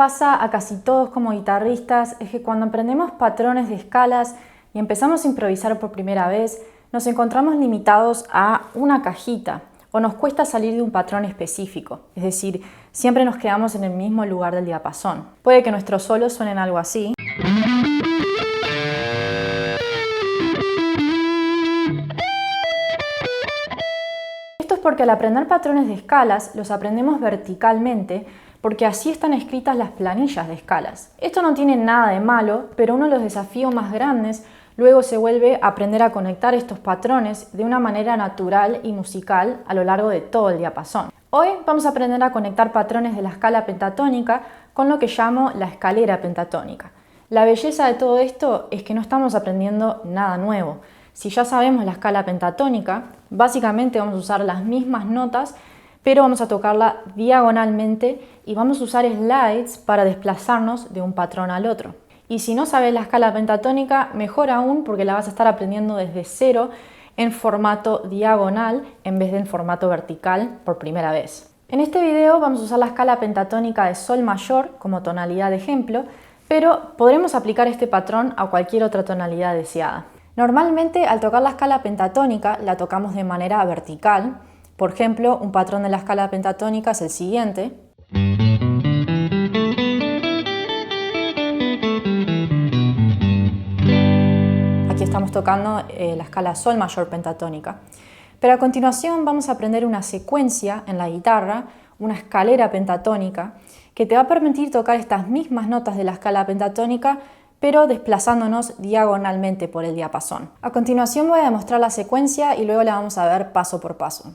pasa a casi todos como guitarristas es que cuando aprendemos patrones de escalas y empezamos a improvisar por primera vez, nos encontramos limitados a una cajita o nos cuesta salir de un patrón específico, es decir, siempre nos quedamos en el mismo lugar del diapasón. Puede que nuestros solos suenen algo así. Esto es porque al aprender patrones de escalas los aprendemos verticalmente, porque así están escritas las planillas de escalas. Esto no tiene nada de malo, pero uno de los desafíos más grandes luego se vuelve aprender a conectar estos patrones de una manera natural y musical a lo largo de todo el diapasón. Hoy vamos a aprender a conectar patrones de la escala pentatónica con lo que llamo la escalera pentatónica. La belleza de todo esto es que no estamos aprendiendo nada nuevo. Si ya sabemos la escala pentatónica, básicamente vamos a usar las mismas notas, pero vamos a tocarla diagonalmente y vamos a usar slides para desplazarnos de un patrón al otro. Y si no sabes la escala pentatónica, mejor aún porque la vas a estar aprendiendo desde cero en formato diagonal en vez de en formato vertical por primera vez. En este video vamos a usar la escala pentatónica de sol mayor como tonalidad de ejemplo, pero podremos aplicar este patrón a cualquier otra tonalidad deseada. Normalmente al tocar la escala pentatónica la tocamos de manera vertical. Por ejemplo, un patrón de la escala pentatónica es el siguiente. Aquí estamos tocando la escala sol mayor pentatónica. Pero a continuación vamos a aprender una secuencia en la guitarra, una escalera pentatónica, que te va a permitir tocar estas mismas notas de la escala pentatónica, pero desplazándonos diagonalmente por el diapasón. A continuación voy a demostrar la secuencia y luego la vamos a ver paso por paso.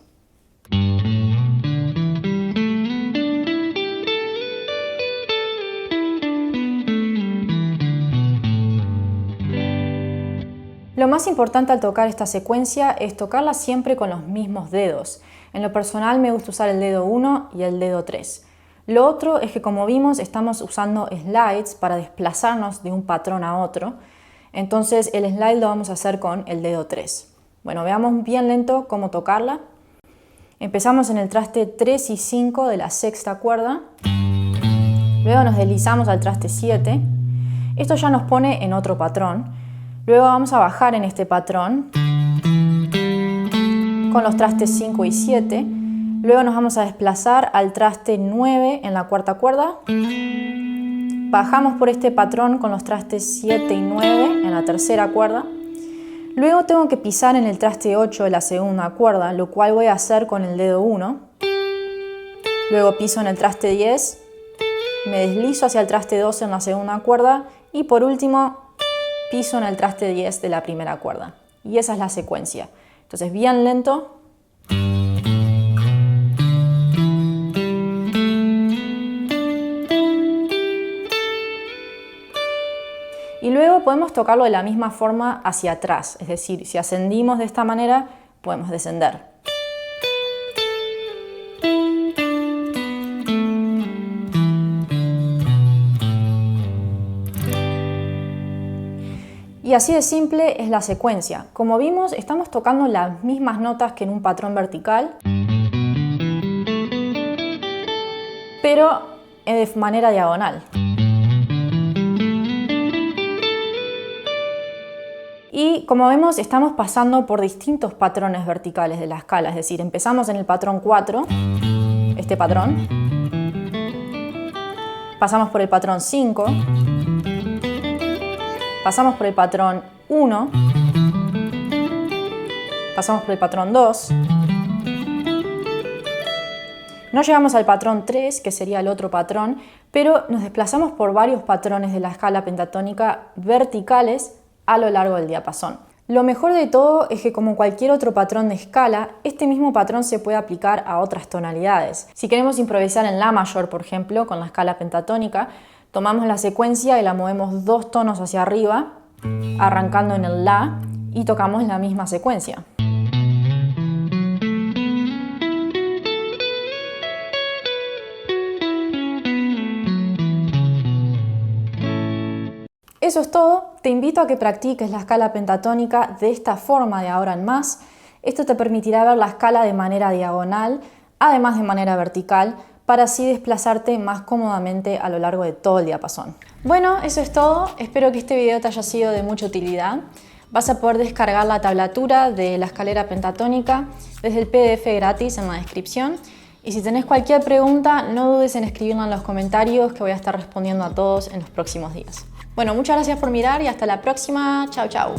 Lo más importante al tocar esta secuencia es tocarla siempre con los mismos dedos. En lo personal me gusta usar el dedo 1 y el dedo 3. Lo otro es que, como vimos, estamos usando slides para desplazarnos de un patrón a otro. Entonces el slide lo vamos a hacer con el dedo 3. Bueno, veamos bien lento cómo tocarla. Empezamos en el traste 3 y 5 de la sexta cuerda. Luego nos deslizamos al traste 7. Esto ya nos pone en otro patrón. Luego vamos a bajar en este patrón con los trastes 5 y 7. Luego nos vamos a desplazar al traste 9 en la cuarta cuerda. Bajamos por este patrón con los trastes 7 y 9 en la tercera cuerda. Luego tengo que pisar en el traste 8 de la segunda cuerda, lo cual voy a hacer con el dedo 1. Luego piso en el traste 10, me deslizo hacia el traste 12 en la segunda cuerda y por último piso en el traste 10 de la primera cuerda. Y esa es la secuencia. Entonces bien lento. Y luego podemos tocarlo de la misma forma hacia atrás, es decir, si ascendimos de esta manera, podemos descender. Y así de simple es la secuencia. Como vimos, estamos tocando las mismas notas que en un patrón vertical, pero de manera diagonal. Y como vemos, estamos pasando por distintos patrones verticales de la escala, es decir, empezamos en el patrón 4, este patrón, pasamos por el patrón 5, pasamos por el patrón 1, pasamos por el patrón 2, no llegamos al patrón 3, que sería el otro patrón, pero nos desplazamos por varios patrones de la escala pentatónica verticales a lo largo del diapasón. Lo mejor de todo es que, como cualquier otro patrón de escala, este mismo patrón se puede aplicar a otras tonalidades. Si queremos improvisar en la mayor, por ejemplo, con la escala pentatónica, tomamos la secuencia y la movemos 2 tonos hacia arriba, arrancando en el la, y tocamos la misma secuencia. Eso es todo. Te invito a que practiques la escala pentatónica de esta forma de ahora en más. Esto te permitirá ver la escala de manera diagonal, además de manera vertical, para así desplazarte más cómodamente a lo largo de todo el diapasón. Bueno, eso es todo. Espero que este video te haya sido de mucha utilidad. Vas a poder descargar la tablatura de la escalera pentatónica desde el PDF gratis en la descripción. Y si tenés cualquier pregunta, no dudes en escribirla en los comentarios, que voy a estar respondiendo a todos en los próximos días. Bueno, muchas gracias por mirar y hasta la próxima. Chau, chau.